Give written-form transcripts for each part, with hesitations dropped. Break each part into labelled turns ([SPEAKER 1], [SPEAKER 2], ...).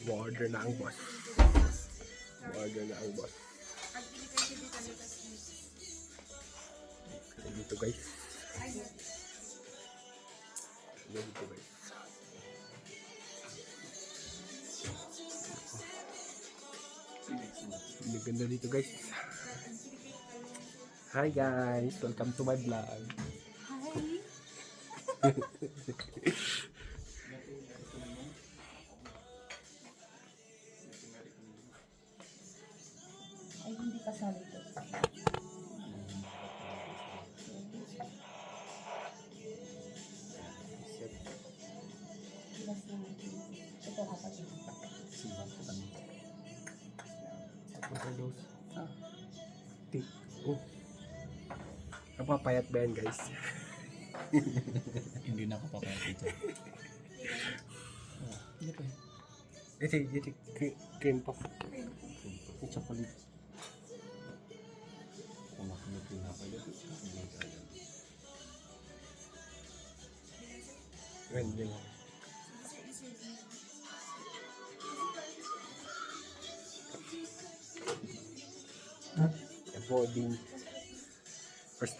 [SPEAKER 1] Order na ang boss. Order na ang boss. Dito guys. Dito guys. Ang ganda dito guys. Hi guys, welcome to my vlog. Hi.
[SPEAKER 2] Ay, hindi kasali ito. Ito kapatid.
[SPEAKER 1] Overload. Oh. Napapayat ba yan guys?
[SPEAKER 3] Hindi na ako papayat dito. Hindi pa
[SPEAKER 1] Ito, cream puff. Yung chocolate.
[SPEAKER 3] kung makamit din ako dito. Hindi kaya.
[SPEAKER 1] Ganyan. Boarding. First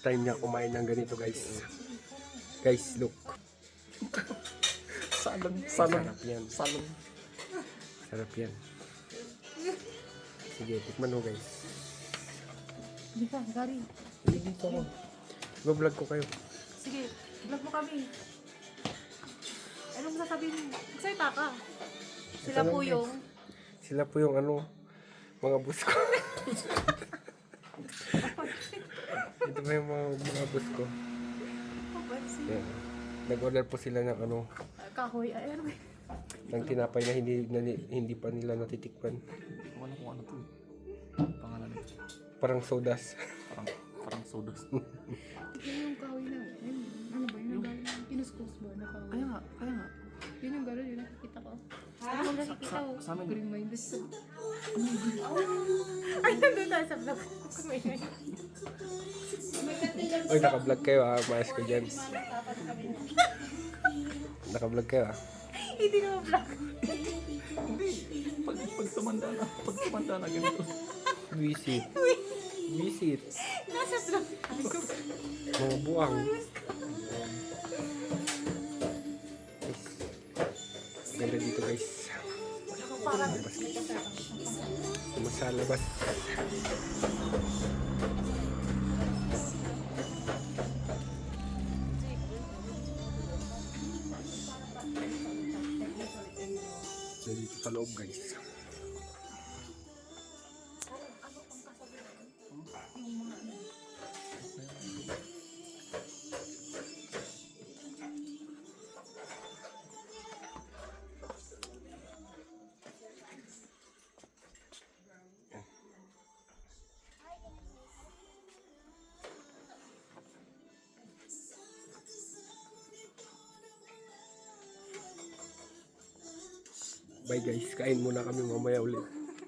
[SPEAKER 1] time niya kumain ng ganito guys. Guys, look.
[SPEAKER 3] Salon.
[SPEAKER 1] Sarap yan. Sarap yan. Sige, tikman mo guys.
[SPEAKER 2] Hindi ka, Gary.
[SPEAKER 1] Hindi dito ako. Vlog ko kayo.
[SPEAKER 2] Sige, vlog mo kami. Anong sasabihin mo? Excited ka. Sila
[SPEAKER 1] Ito
[SPEAKER 2] po
[SPEAKER 1] lang,
[SPEAKER 2] yung...
[SPEAKER 1] Sila po yung mga bus ko. Ito pa yung mga bus ko. Yeah. Nag-order po sila ng
[SPEAKER 2] Kahoy. Ay, ano ba?
[SPEAKER 1] ng tinapay na hindi pa nila natitikpan.
[SPEAKER 3] Wala kung ano to. Pangalan nito.
[SPEAKER 1] Parang sodas.
[SPEAKER 3] Parang sodas.
[SPEAKER 2] Yun yung kahoy na. Yun, ano ba? Yun yung galing. Kinuskus ba na kahoy?
[SPEAKER 3] Kaya nga.
[SPEAKER 2] Yun yung gano'n. Yun nakikita ko. Ano mo nakikita ko?
[SPEAKER 3] Sa amin.
[SPEAKER 2] Green minded. Ay, nandun tayo sa vlog.
[SPEAKER 1] Uy, naka-vlog kayo ha. Maayos ko dyan. Naka-vlog kayo ha.
[SPEAKER 2] Hindi na vlog.
[SPEAKER 3] Hindi. Pag tumanda na ganito.
[SPEAKER 1] Visit.
[SPEAKER 2] Nasa vlog.
[SPEAKER 1] Mga buwang. Ganda dito guys.
[SPEAKER 2] Parang
[SPEAKER 1] Sa labas. Dito sa loob guys. Bye guys, kain muna kami mamaya ulit.